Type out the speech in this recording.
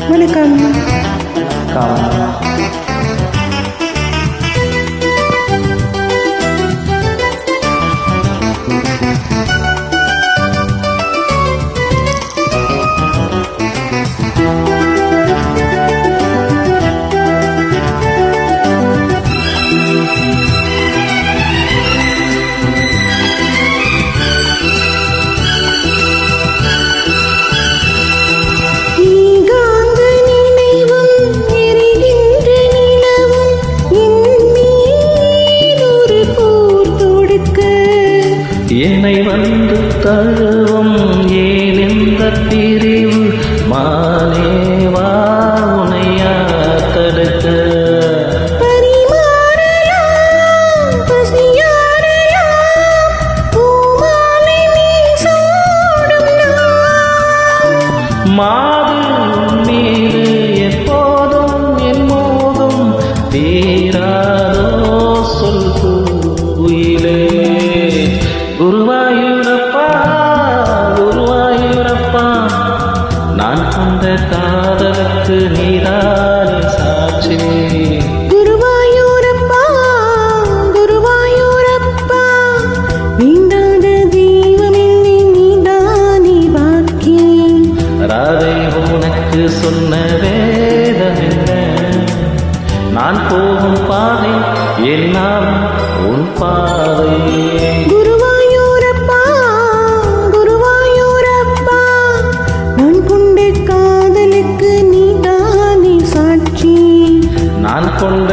வணக்கம். என்னை வந்து தழுவும் ஏன் இந்த பிரிவு மானேவா உனையா தடுக்க மாது மீது எப்போதும் என் மோதும் தீராதோ சொல் பூயிலே குருவாயூரப்பா குருவாயூரப்பா நான் கொண்ட காதலுக்கு நீதானே சாட்சி குருவாயூரப்பா குருவாயூரப்பா நீண்டாத தெய்வமில்லை நீதானே பாக்கி ராதை உனக்கு சொன்ன வேதம் என்ன நான் போகும் பாதை என்னால் உன் பாதை குருவாயூரப்பா குருவாயூரப்பா நான் கொண்ட காதலுக்கு நீதானே சாட்சி நான் கொண்ட